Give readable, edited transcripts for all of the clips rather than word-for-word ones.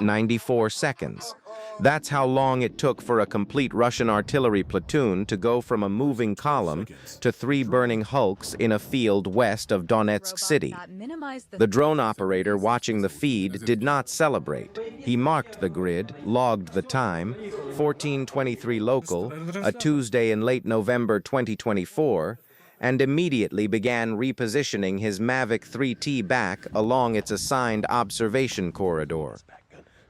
94 seconds. That's how long it took for a complete Russian artillery platoon to go from a moving column to 3 burning hulks in a field west of Donetsk city. The drone operator watching the feed did not celebrate. He marked the grid, logged the time, 14:23 local, a Tuesday in late November 2024, and immediately began repositioning his Mavic 3T back along its assigned observation corridor.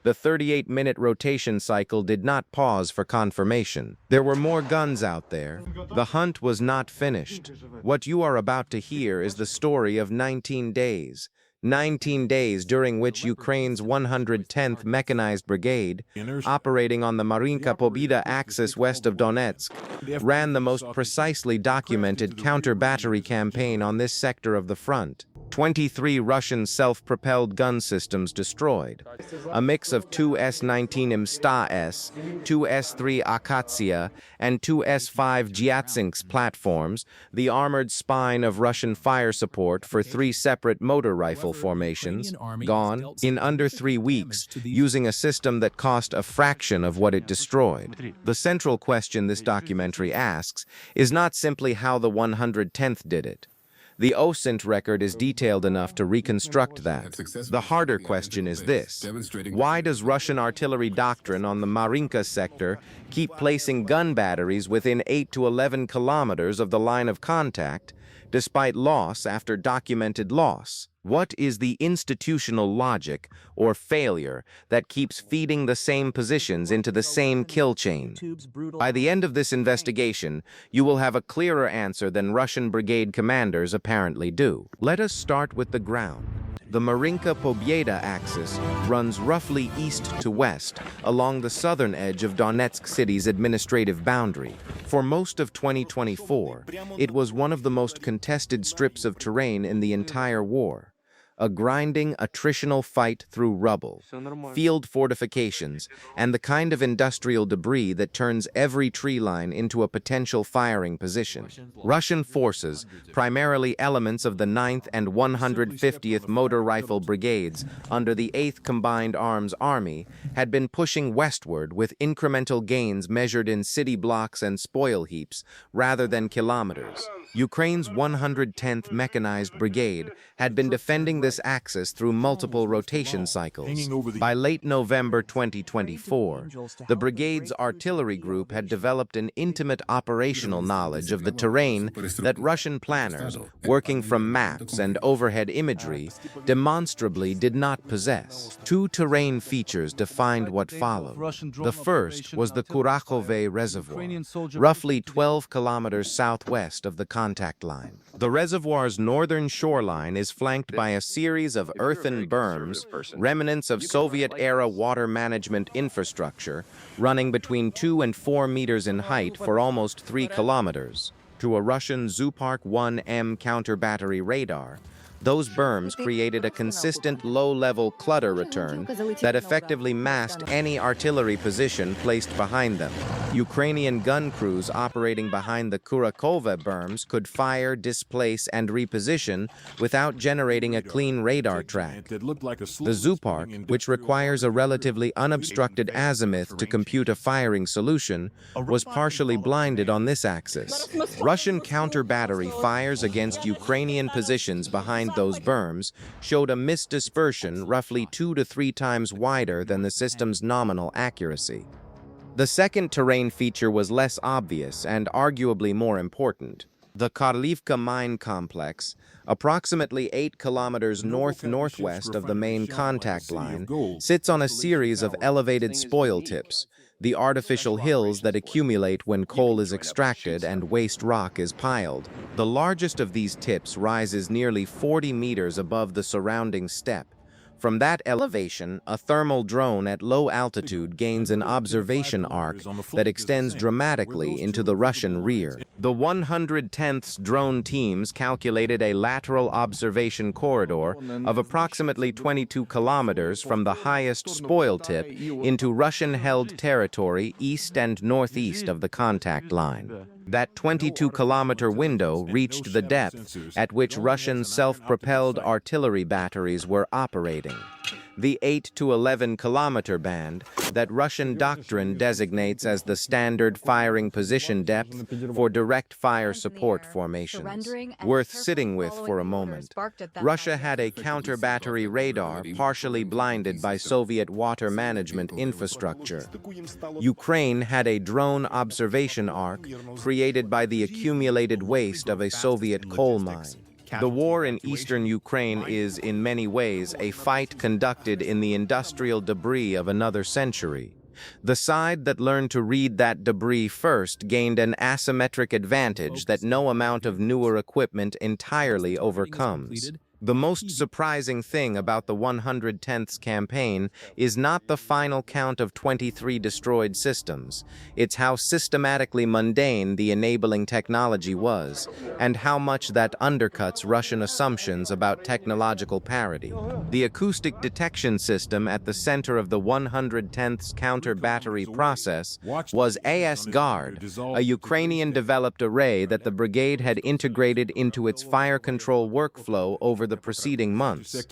The 38-minute rotation cycle did not pause for confirmation. There were more guns out there. The hunt was not finished. What you are about to hear is the story of 19 days. 19 days during which Ukraine's 110th Mechanized Brigade, operating on the Marinka-Pobjeda axis west of Donetsk, ran the most precisely documented counter-battery campaign on this sector of the front. 23 Russian self-propelled gun systems destroyed, a mix of 2 S-19 Msta-S, 2 S-3 Akatsiya, and 2 S-5 Geolocated platforms, the armored spine of Russian fire support for 3 separate motor rifle formations, gone in under 3 weeks, using a system that cost a fraction of what it destroyed. The central question this documentary asks is not simply how the 110th did it. The OSINT record is detailed enough to reconstruct that. The harder question is this: why does Russian artillery doctrine on the Marinka sector keep placing gun batteries within 8 to 11 kilometers of the line of contact, despite loss after documented loss? What is the institutional logic or failure that keeps feeding the same positions into the same kill chain? By the end of this investigation, you will have a clearer answer than Russian brigade commanders apparently do. Let us start with the ground. The Marinka-Pobjeda axis runs roughly east to west along the southern edge of Donetsk city's administrative boundary. For most of 2024, it was one of the most contested strips of terrain in the entire war. A grinding, attritional fight through rubble, field fortifications, and the kind of industrial debris that turns every tree line into a potential firing position. Russian forces, primarily elements of the 9th and 150th Motor Rifle Brigades under the 8th Combined Arms Army, had been pushing westward with incremental gains measured in city blocks and spoil heaps rather than kilometers. Ukraine's 110th Mechanized Brigade had been defending this axis through multiple rotation cycles. By late November 2024, the brigade's artillery group had developed an intimate operational knowledge of the terrain that Russian planners, working from maps and overhead imagery, demonstrably did not possess. 2 terrain features defined what followed. The first was the Kurakhove Reservoir, roughly 12 kilometers southwest of the contact line. The reservoir's northern shoreline is flanked by a series of earthen berms, remnants of Soviet-era water management infrastructure, running between 2 and 4 meters in height for almost 3 kilometers. To a Russian Zupark 1M counter-battery radar, those berms created a consistent low-level clutter return that effectively masked any artillery position placed behind them. Ukrainian gun crews operating behind the Kurakhove berms could fire, displace, and reposition without generating a clean radar track. The Zupark, which requires a relatively unobstructed azimuth to compute a firing solution, was partially blinded on this axis. Russian counter-battery fires against Ukrainian positions behind those berms showed a misdispersion roughly 2 to 3 times wider than the system's nominal accuracy. The second terrain feature was less obvious and arguably more important. The Karlivka mine complex, approximately 8 kilometers north-northwest of the main contact line, sits on a series of elevated spoil tips, the artificial hills that accumulate when coal is extracted and waste rock is piled. The largest of these tips rises nearly 40 meters above the surrounding steppe. From that elevation, a thermal drone at low altitude gains an observation arc that extends dramatically into the Russian rear. The 110th's drone teams calculated a lateral observation corridor of approximately 22 kilometers from the highest spoil tip into Russian-held territory east and northeast of the contact line. That 22-kilometer window reached the depth at which Russian self-propelled artillery batteries were operating. the 8 to 11 kilometer band that Russian doctrine designates as the standard firing position depth for direct fire support formations. Worth sitting with for a moment. Russia had a counter-battery radar partially blinded by Soviet water management infrastructure. Ukraine had a drone observation arc created by the accumulated waste of a Soviet coal mine. The war in eastern Ukraine is, in many ways, a fight conducted in the industrial debris of another century. The side that learned to read that debris first gained an asymmetric advantage that no amount of newer equipment entirely overcomes. The most surprising thing about the 110th campaign is not the final count of 23 destroyed systems. It's how systematically mundane the enabling technology was, and how much that undercuts Russian assumptions about technological parity. The acoustic detection system at the center of the 110th counter-battery process was ASGARD, a Ukrainian-developed array that the brigade had integrated into its fire control workflow over the preceding months.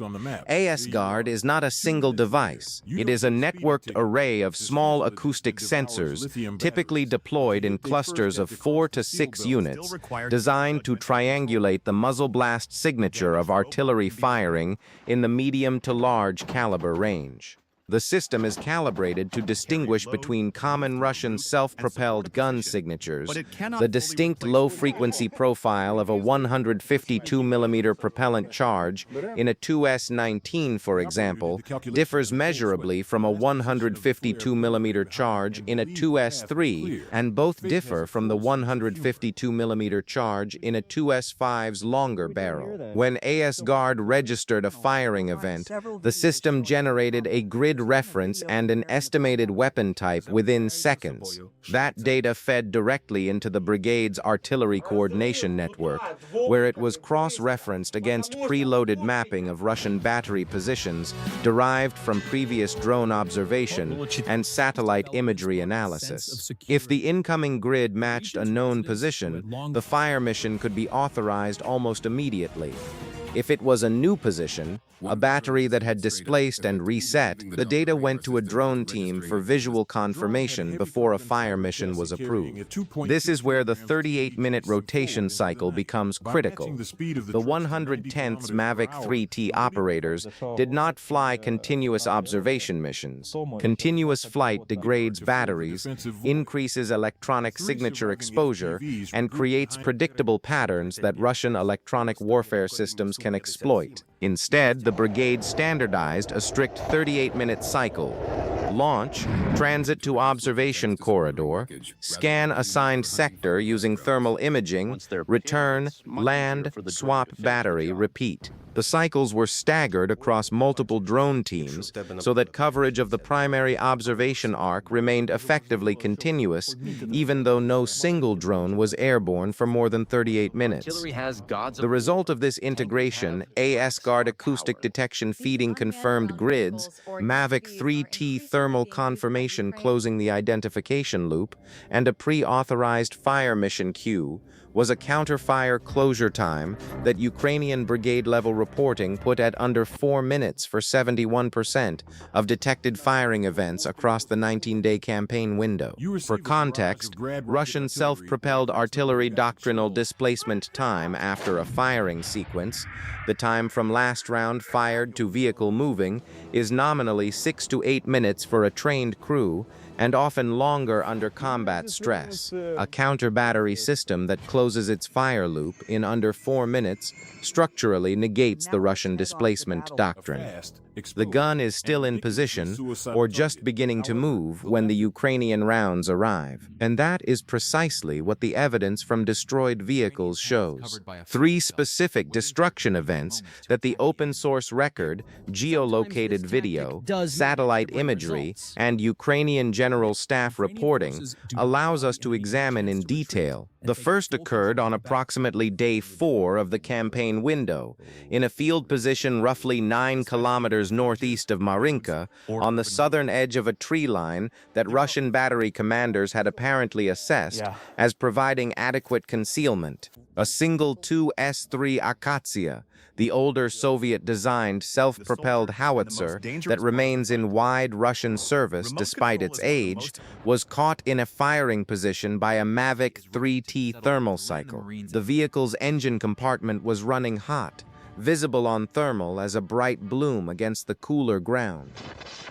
ASGARD is not a single device. It is a networked array of small acoustic sensors, typically deployed in clusters of 4 to 6 units, designed to triangulate the muzzle blast signature of artillery firing in the medium to large caliber range. The system is calibrated to distinguish between common Russian self-propelled gun signatures. The distinct low-frequency profile of a 152mm propellant charge in a 2S-19, for example, differs measurably from a 152mm charge in a 2S-3, and both differ from the 152mm charge in a 2S-5's longer barrel. When ASGARD registered a firing event, the system generated a grid reference and an estimated weapon type within seconds. That data fed directly into the brigade's artillery coordination network, where it was cross-referenced against preloaded mapping of Russian battery positions derived from previous drone observation and satellite imagery analysis. If the incoming grid matched a known position, the fire mission could be authorized almost immediately. If it was a new position, a battery that had displaced and reset, the data went to a drone team for visual confirmation before a fire mission was approved. This is where the 38-minute rotation cycle becomes critical. The 110th's Mavic 3T operators did not fly continuous observation missions. Continuous flight degrades batteries, increases electronic signature exposure, and creates predictable patterns that Russian electronic warfare systems can exploit. Instead, the brigade standardized a strict 38-minute cycle. Launch, transit to observation corridor, scan assigned sector using thermal imaging, return, land, swap battery, repeat. The cycles were staggered across multiple drone teams so that coverage of the primary observation arc remained effectively continuous, even though no single drone was airborne for more than 38 minutes. The result of this integration, ASGARD acoustic detection feeding confirmed grids, Mavic 3T thermal confirmation closing the identification loop, and a pre-authorized fire mission queue, was a counter-fire closure time that Ukrainian brigade-level reporting put at under 4 minutes for 71% of detected firing events across the 19-day campaign window. For context, Russian self-propelled artillery doctrinal displacement time after a firing sequence, the time from last round fired to vehicle moving, is nominally 6 to 8 minutes for a trained crew, and often longer under combat stress. A counter-battery system that closes its fire loop in under 4 minutes structurally negates the Russian displacement doctrine. The gun is still in position or just beginning to move when the Ukrainian rounds arrive. And that is precisely what the evidence from destroyed vehicles shows. 3 specific destruction events that the open-source record, geolocated video, satellite imagery, and Ukrainian General Staff reporting allows us to examine in detail. The first occurred on approximately day 4 of the campaign window, in a field position roughly 9 kilometers kilometers northeast of Marinka, on the southern edge of a tree line that Russian battery commanders had apparently assessed as providing adequate concealment. A single Tu-S-3 Akatsiya, the older Soviet-designed self-propelled howitzer that remains in wide Russian service despite its age, was caught in a firing position by a Mavic 3T thermal cycle. The vehicle's engine compartment was running hot, visible on thermal as a bright bloom against the cooler ground.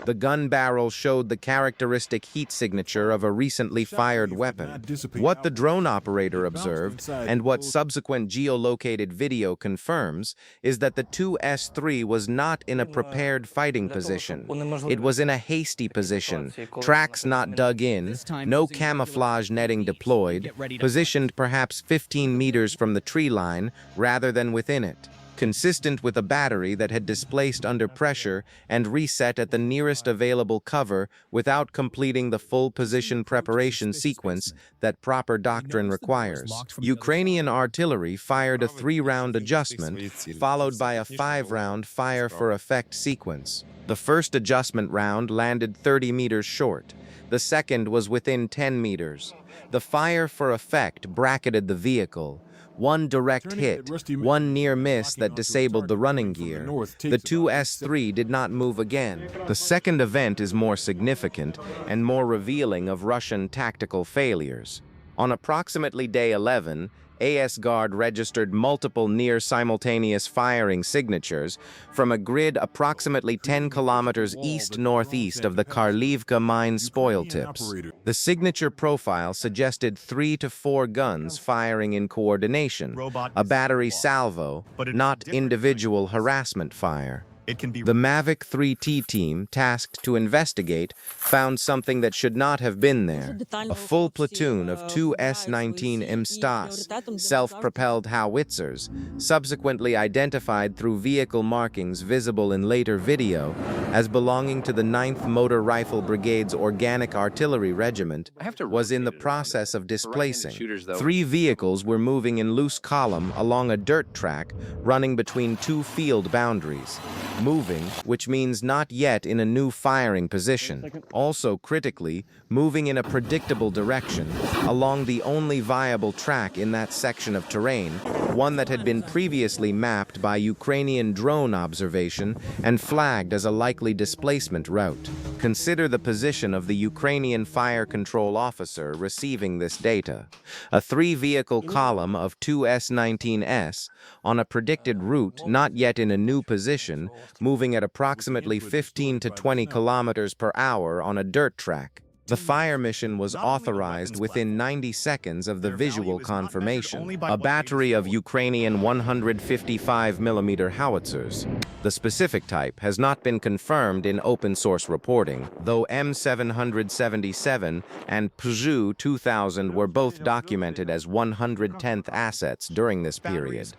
The gun barrel showed the characteristic heat signature of a recently fired weapon. What the drone operator observed, and what subsequent geolocated video confirms, is that the Tu-S-3 was not in a prepared fighting position. It was in a hasty position, tracks not dug in, no camouflage netting deployed, positioned perhaps 15 meters from the tree line rather than within it, consistent with a battery that had displaced under pressure and reset at the nearest available cover without completing the full position preparation sequence that proper doctrine requires. Ukrainian artillery fired a 3-round adjustment, followed by a 5-round fire for effect sequence. The first adjustment round landed 30 meters short. The second was within 10 meters. The fire for effect bracketed the vehicle. One direct hit, one near miss that disabled the running gear. The Tu-S-3 did not move again. The second event is more significant and more revealing of Russian tactical failures. On approximately day 11, ASGARD registered multiple near-simultaneous firing signatures from a grid approximately 10 kilometers east-northeast of the Karlivka mine spoil tips. The signature profile suggested 3 to 4 guns firing in coordination, a battery salvo, not individual harassment fire. The Mavic 3T team, tasked to investigate, found something that should not have been there. A full platoon of 2 S-19 Msta-S, self-propelled howitzers, subsequently identified through vehicle markings visible in later video as belonging to the 9th Motor Rifle Brigade's Organic Artillery Regiment, was in the process of displacing. 3 vehicles were moving in loose column along a dirt track running between 2 field boundaries. Moving, which means not yet in a new firing position. Also critically, moving in a predictable direction along the only viable track in that section of terrain, one that had been previously mapped by Ukrainian drone observation and flagged as a likely displacement route. Consider the position of the Ukrainian fire control officer receiving this data. A 3-vehicle column of 2 S-19S on a predicted route not yet in a new position, moving at approximately 15 to 20 kilometers per hour on a dirt track. The fire mission was authorized within 90 seconds of the visual confirmation. A battery of Ukrainian 155mm howitzers. The specific type has not been confirmed in open-source reporting, though M777 and Peugeot 2000 were both documented as 110th assets during this period.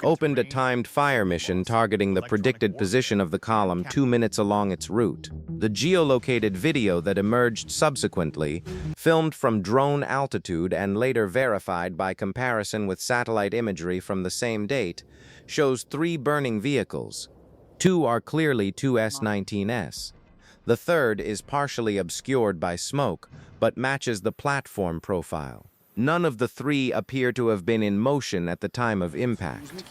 Opened a timed fire mission targeting the predicted position of the column 2 minutes along its route. The geolocated video that emerged subsequently, filmed from drone altitude and later verified by comparison with satellite imagery from the same date, shows 3 burning vehicles. 2 are clearly 2 S-19S. The third is partially obscured by smoke, but matches the platform profile. None of the 3 appear to have been in motion at the time of impact.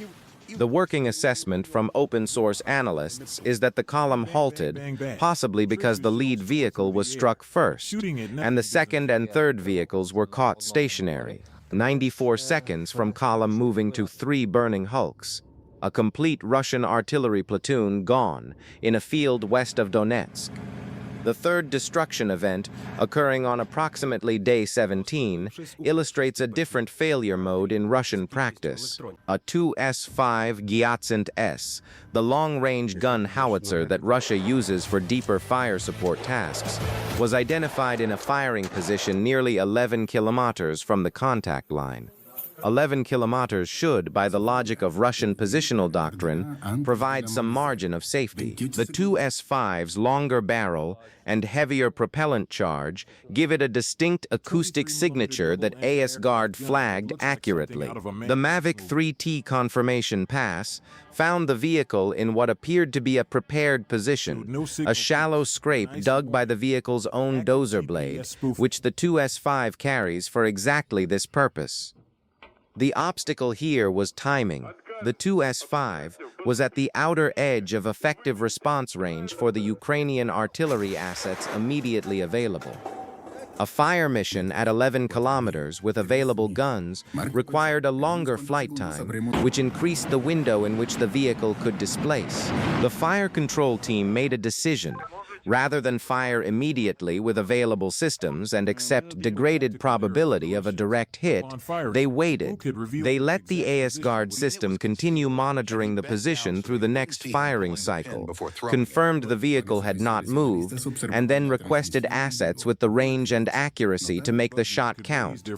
The working assessment from open-source analysts is that the column halted, possibly because the lead vehicle was struck first, and the second and third vehicles were caught stationary, 94 seconds from column moving to 3 burning hulks. A complete Russian artillery platoon gone in a field west of Donetsk. The third destruction event, occurring on approximately day 17, illustrates a different failure mode in Russian practice. A 2S5 Gyatsint-S, the long-range gun howitzer that Russia uses for deeper fire support tasks, was identified in a firing position nearly 11 kilometers from the contact line. 11 kilometers should, by the logic of Russian positional doctrine, provide some margin of safety. The two S-5's longer barrel and heavier propellant charge give it a distinct acoustic signature that ASGARD flagged accurately. The Mavic 3T confirmation pass found the vehicle in what appeared to be a prepared position, a shallow scrape dug by the vehicle's own dozer blade, which the 2S5 carries for exactly this purpose. The obstacle here was timing. The 2S5 was at the outer edge of effective response range for the Ukrainian artillery assets immediately available. A fire mission at 11 kilometers with available guns required a longer flight time, which increased the window in which the vehicle could displace. The fire control team made a decision. Rather than fire immediately with available systems and accept degraded probability of a direct hit, they waited. They let the ASGARD system continue monitoring the position through the next firing cycle, confirmed the vehicle had not moved, and then requested assets with the range and accuracy to make the shot count.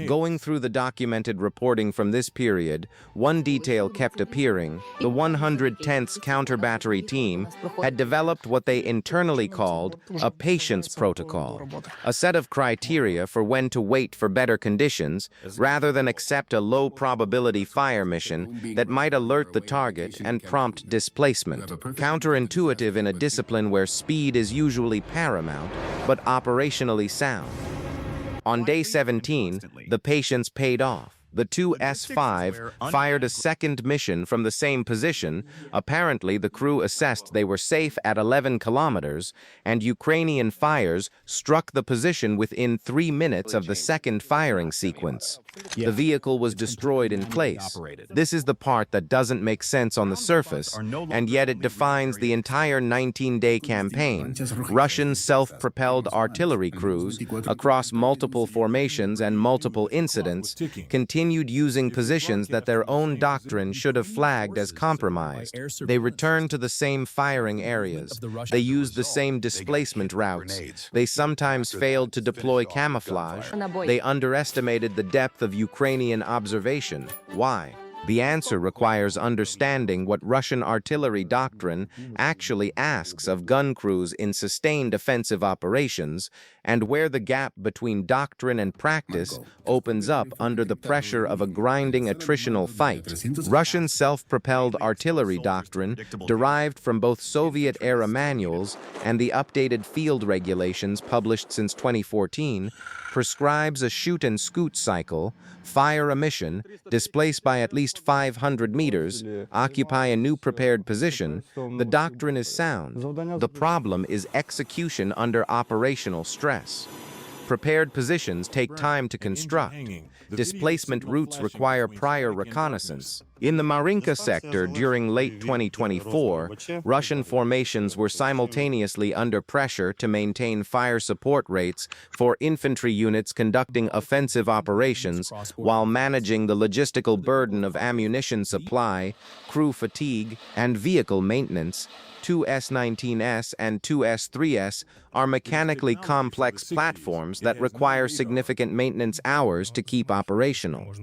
Going through the documented reporting from this period, one detail kept appearing. The 110th Counter-Battery Team had developed what they internally called a patience protocol, a set of criteria for when to wait for better conditions rather than accept a low-probability fire mission that might alert the target and prompt displacement. Counterintuitive in a discipline where speed is usually paramount, but operationally sound. On day 17, the patience paid off. The 2S5 fired a second mission from the same position. Apparently, the crew assessed they were safe at 11 kilometers, and Ukrainian fires struck the position within 3 minutes of the second firing sequence. The vehicle was destroyed in place. This is the part that doesn't make sense on the surface, and yet it defines the entire 19-day campaign. Russian self-propelled artillery crews, across multiple formations and multiple incidents, continued using positions that their own doctrine should have flagged as compromised. They returned to the same firing areas. They used the same displacement routes. They sometimes failed to deploy camouflage. They underestimated the depth of Ukrainian observation. Why? The answer requires understanding what Russian artillery doctrine actually asks of gun crews in sustained offensive operations, and where the gap between doctrine and practice opens up under the pressure of a grinding attritional fight. Russian self-propelled artillery doctrine, derived from both Soviet-era manuals and the updated field regulations published since 2014, prescribes a shoot-and-scoot cycle, fire a mission, displace by at least 500 meters, occupy a new prepared position. The doctrine is sound. The problem is execution under operational stress. Prepared positions take time to construct. Displacement routes require prior reconnaissance. In the Marinka sector during late 2024, Russian formations were simultaneously under pressure to maintain fire support rates for infantry units conducting offensive operations while managing the logistical burden of ammunition supply, crew fatigue, and vehicle maintenance. 2S-19S and 2S-3S are mechanically complex platforms that require significant maintenance hours to keep operational.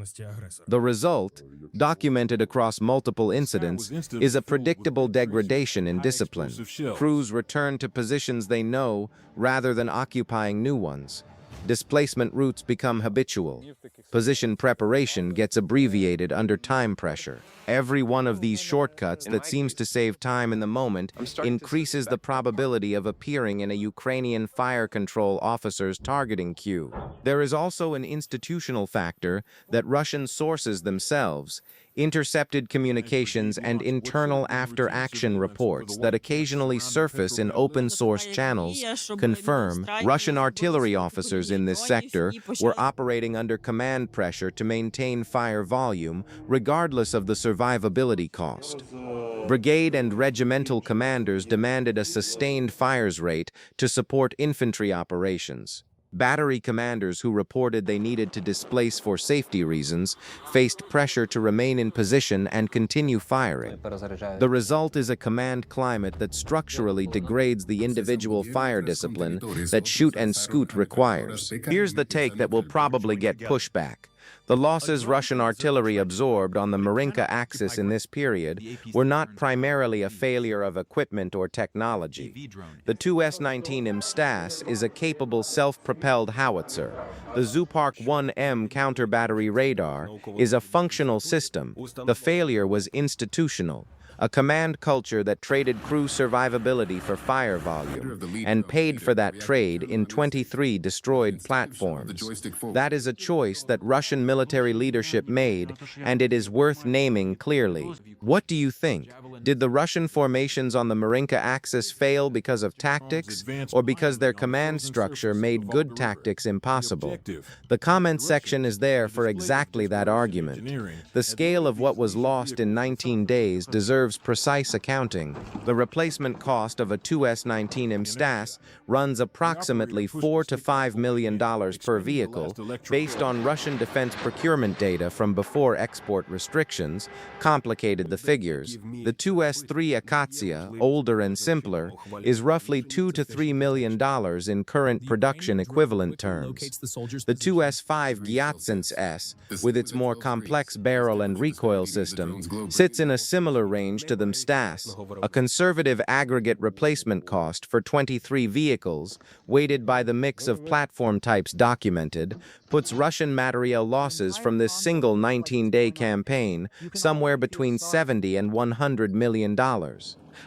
The result, documented across multiple incidents, is a predictable degradation in discipline. Crews return to positions they know rather than occupying new ones. Displacement routes become habitual. Position preparation gets abbreviated under time pressure. Every one of these shortcuts that seems to save time in the moment increases the probability of appearing in a Ukrainian fire control officer's targeting queue. There is also an institutional factor that Russian sources themselves, intercepted communications and internal after-action reports that occasionally surface in open-source channels confirm Russian artillery officers in this sector were operating under command pressure to maintain fire volume, regardless of the survivability cost. Brigade and regimental commanders demanded a sustained fires rate to support infantry operations. Battery commanders who reported they needed to displace for safety reasons faced pressure to remain in position and continue firing. The result is a command climate that structurally degrades the individual fire discipline that shoot and scoot requires. Here's the take that will probably get pushback. The losses Russian artillery absorbed on the Marinka axis in this period were not primarily a failure of equipment or technology. The Tu-S-19 Msta-S is a capable self-propelled howitzer. The Zoopark 1M counter-battery radar is a functional system. The failure was institutional. A command culture that traded crew survivability for fire volume, and paid for that trade in 23 destroyed platforms. That is a choice that Russian military leadership made, and it is worth naming clearly. What do you think? Did the Russian formations on the Marinka axis fail because of tactics, or because their command structure made good tactics impossible? The comment section is there for exactly that argument. The scale of what was lost in 19 days deserves precise accounting. The replacement cost of a Tu-S-19 Msta-S runs approximately $4 to $5 million per vehicle, based on Russian defense procurement data from before export restrictions, complicated the figures. The Tu-S-3 Akatsiya, older and simpler, is roughly $2 to $3 million in current production equivalent terms. The Tu-S-5 Gyatsint-S, with its more complex barrel and recoil system, sits in a similar range to the Msta-S. A conservative aggregate replacement cost for 23 vehicles, weighted by the mix of platform types documented, puts Russian materiel losses from this single 19-day campaign somewhere between $70 and $100 million.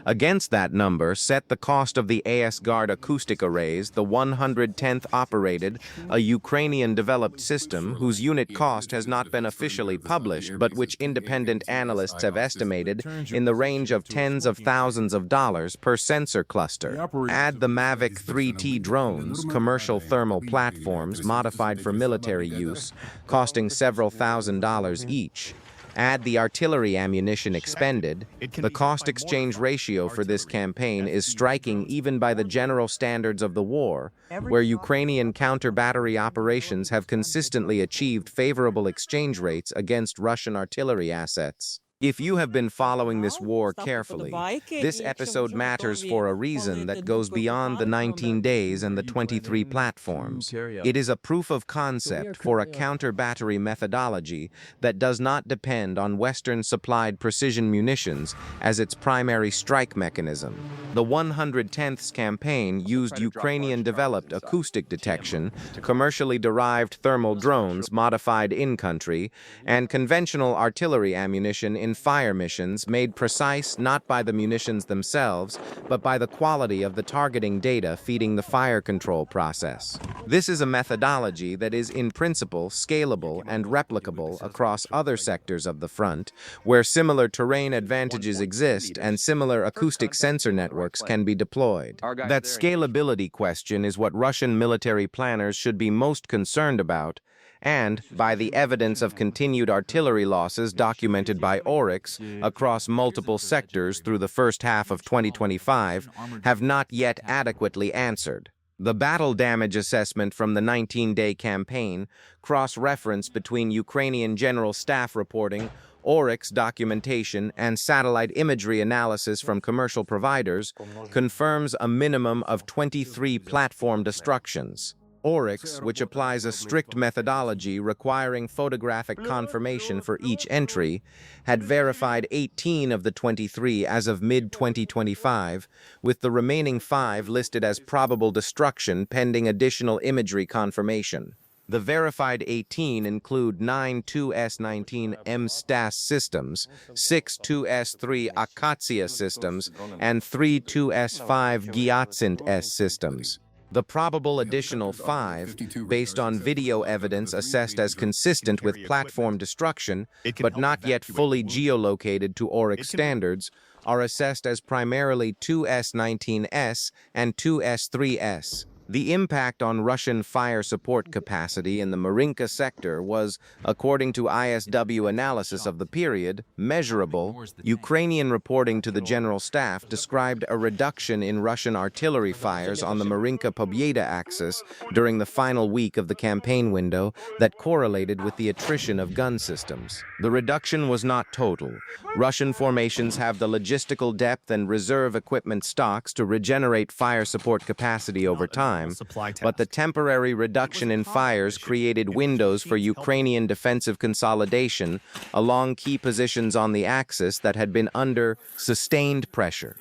Against that number, set the cost of the ASGARD acoustic arrays, the 110th operated, a Ukrainian-developed system whose unit cost has not been officially published, but which independent analysts have estimated in the range of tens of thousands of dollars per sensor cluster. Add the Mavic 3T drones, commercial thermal platforms modified for military use, costing several $1,000s each. Add the artillery ammunition expended, the cost-exchange ratio for this campaign is striking even by the general standards of the war, where Ukrainian counter-battery operations have consistently achieved favorable exchange rates against Russian artillery assets. If you have been following this war carefully, this episode matters for a reason that goes beyond the 19 days and the 23 platforms. It is a proof of concept for a counter-battery methodology that does not depend on Western-supplied precision munitions as its primary strike mechanism. The 110th campaign used Ukrainian-developed acoustic detection, commercially derived thermal drones modified in-country, and conventional artillery ammunition in fire missions made precise not by the munitions themselves, but by the quality of the targeting data feeding the fire control process. This is a methodology that is in principle scalable and replicable across other sectors of the front, where similar terrain advantages exist and similar acoustic sensor networks can be deployed. That scalability question is what Russian military planners should be most concerned about, and by the evidence of continued artillery losses documented by Oryx across multiple sectors through the first half of 2025, have not yet adequately answered. The battle damage assessment from the 19-day campaign, cross-reference between Ukrainian General Staff reporting, Oryx documentation, and satellite imagery analysis from commercial providers, confirms a minimum of 23 platform destructions. Oryx, which applies a strict methodology requiring photographic confirmation for each entry, had verified 18 of the 23 as of mid-2025, with the remaining 5 listed as probable destruction pending additional imagery confirmation. The verified 18 include 9 Tu-S-19 Msta-S systems, 6 Tu-S-3 Akatsiya systems, and 3 Tu-S-5 Gyatsint-S systems. The probable additional 5, based on video evidence assessed as consistent with platform destruction, but not yet fully geolocated to Oryx standards, are assessed as primarily Tu-S-19S and Tu-S-3S. The impact on Russian fire support capacity in the Marinka sector was, according to ISW analysis of the period, measurable. Ukrainian reporting to the General Staff described a reduction in Russian artillery fires on the Marinka-Pobjeda axis during the final week of the campaign window that correlated with the attrition of gun systems. The reduction was not total. Russian formations have the logistical depth and reserve equipment stocks to regenerate fire support capacity over time, time, but the temporary reduction in fires created windows for Ukrainian defensive consolidation along key positions on the axis that had been under sustained pressure.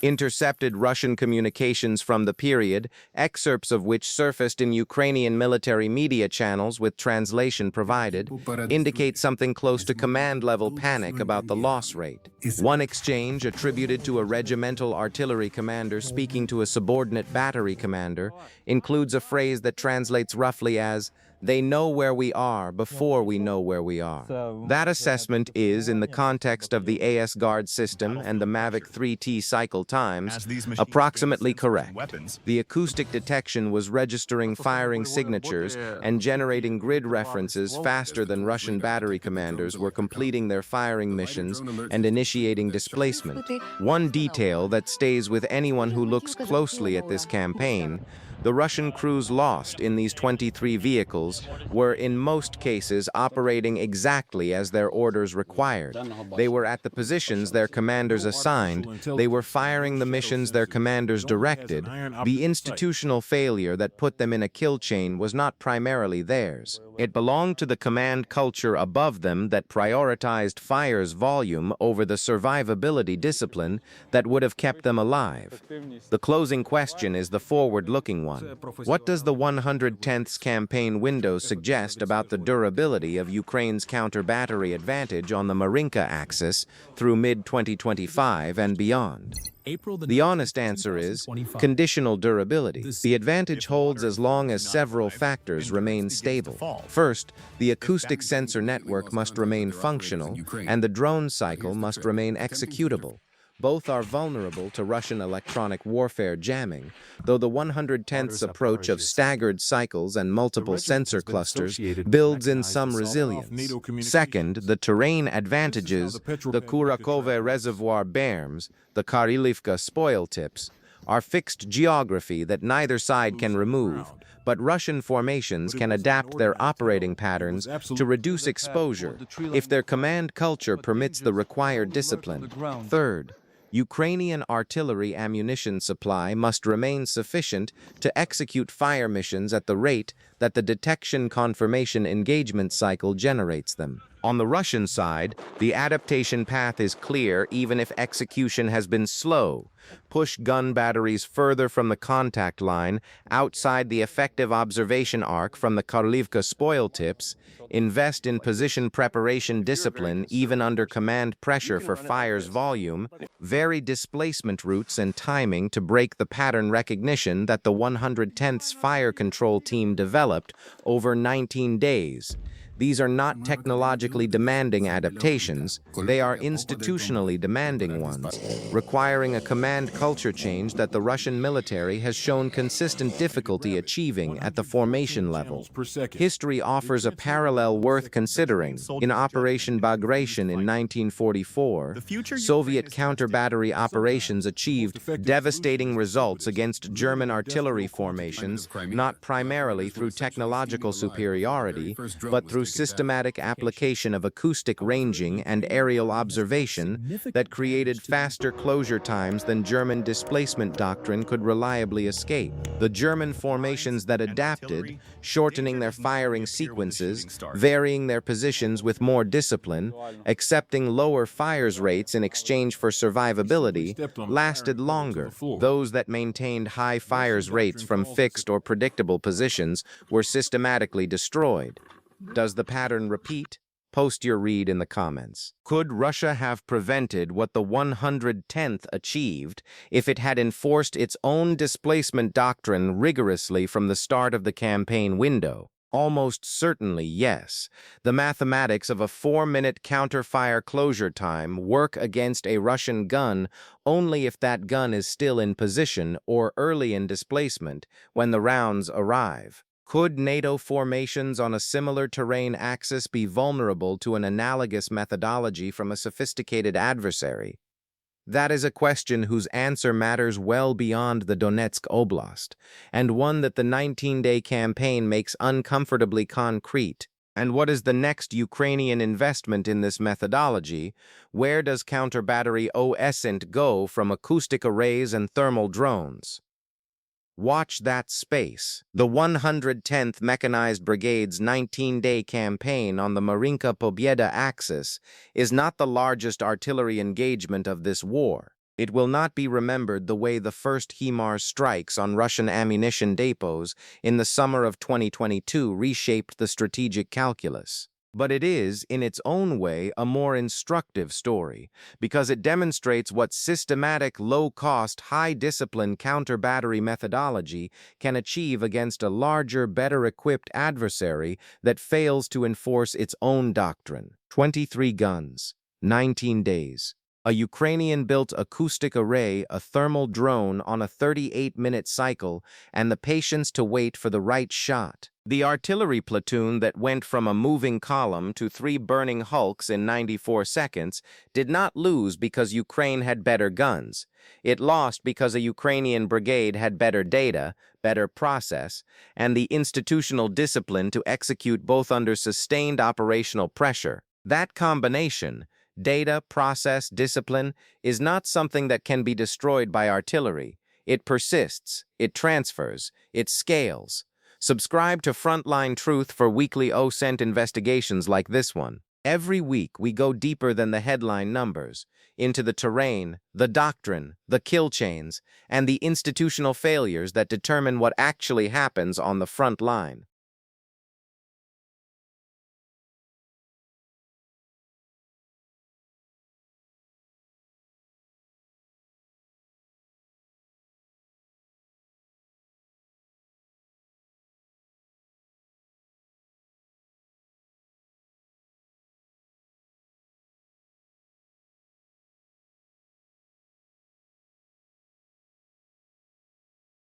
Intercepted Russian communications from the period, excerpts of which surfaced in Ukrainian military media channels with translation provided, indicate something close to command-level panic about the loss rate. One exchange, attributed to a regimental artillery commander speaking to a subordinate battery commander, includes a phrase that translates roughly as, "They know where we are before we know where we are." That assessment is, in the context of the ASGARD system and the Mavic 3T cycle times, approximately correct. The acoustic detection was registering firing signatures and generating grid references faster than Russian battery commanders were completing their firing missions and initiating displacement. One detail that stays with anyone who looks closely at this campaign: the Russian crews lost in these 23 vehicles were in most cases operating exactly as their orders required. They were at the positions their commanders assigned, they were firing the missions their commanders directed. The institutional failure that put them in a kill chain was not primarily theirs. It belonged to the command culture above them that prioritized fire's volume over the survivability discipline that would have kept them alive. The closing question is the forward-looking one. What does the 110th campaign window suggest about the durability of Ukraine's counter-battery advantage on the Marinka axis through mid-2025 and beyond? The honest answer is conditional durability. The advantage holds as long as several factors remain stable. First, the acoustic sensor network must remain functional, and the drone cycle must remain executable. Both are vulnerable to Russian electronic warfare jamming, though the 110th's approach of staggered cycles and multiple sensor clusters builds in some resilience. Second, the terrain advantages, the Kurakhove Reservoir Berms, the Karlivka spoil tips, are fixed geography that neither side can remove, but Russian formations can adapt their operating patterns to reduce exposure if their command culture permits the required discipline. Third, Ukrainian artillery ammunition supply must remain sufficient to execute fire missions at the rate that the detection-confirmation engagement cycle generates them. On the Russian side, the adaptation path is clear even if execution has been slow. Push gun batteries further from the contact line, outside the effective observation arc from the Karlivka spoil tips, invest in position preparation discipline even under command pressure for fire's volume, vary displacement routes and timing to break the pattern recognition that the 110th's fire control team developed over 19 days. These are not technologically demanding adaptations, they are institutionally demanding ones, requiring a command culture change that the Russian military has shown consistent difficulty achieving at the formation level. History offers a parallel worth considering. In Operation Bagration in 1944, Soviet counter-battery operations achieved devastating results against German artillery formations, not primarily through technological superiority, but through systematic application of acoustic ranging and aerial observation that created faster closure times than German displacement doctrine could reliably escape. The German formations that adapted, shortening their firing sequences, varying their positions with more discipline, accepting lower fires rates in exchange for survivability, lasted longer. Those that maintained high fires rates from fixed or predictable positions were systematically destroyed. Does the pattern repeat? Post your read in the comments. Could Russia have prevented what the 110th achieved if it had enforced its own displacement doctrine rigorously from the start of the campaign window? Almost certainly yes. The mathematics of a 4-minute counter-fire closure time work against a Russian gun only if that gun is still in position or early in displacement when the rounds arrive. Could NATO formations on a similar terrain axis be vulnerable to an analogous methodology from a sophisticated adversary? That is a question whose answer matters well beyond the Donetsk Oblast, and one that the 19-day campaign makes uncomfortably concrete. And what is the next Ukrainian investment in this methodology? Where does counter-battery OSINT go from acoustic arrays and thermal drones? Watch that space. The 110th Mechanized Brigade's 19-day campaign on the Marinka-Pobjeda axis is not the largest artillery engagement of this war. It will not be remembered the way the first HIMARS strikes on Russian ammunition depots in the summer of 2022 reshaped the strategic calculus. But it is, in its own way, a more instructive story, because it demonstrates what systematic, low-cost, high-discipline counter-battery methodology can achieve against a larger, better-equipped adversary that fails to enforce its own doctrine. 23 guns, 19 days. A Ukrainian-built acoustic array, a thermal drone on a 38-minute cycle, and the patience to wait for the right shot. The artillery platoon that went from a moving column to 3 burning hulks in 94 seconds did not lose because Ukraine had better guns. It lost because a Ukrainian brigade had better data, better process, and the institutional discipline to execute both under sustained operational pressure. That combination, data, process, discipline, is not something that can be destroyed by artillery. It persists, it transfers, it scales. Subscribe to Frontline Truth for weekly OSENT investigations like this one. Every week we go deeper than the headline numbers, into the terrain, the doctrine, the kill chains, and the institutional failures that determine what actually happens on the front line.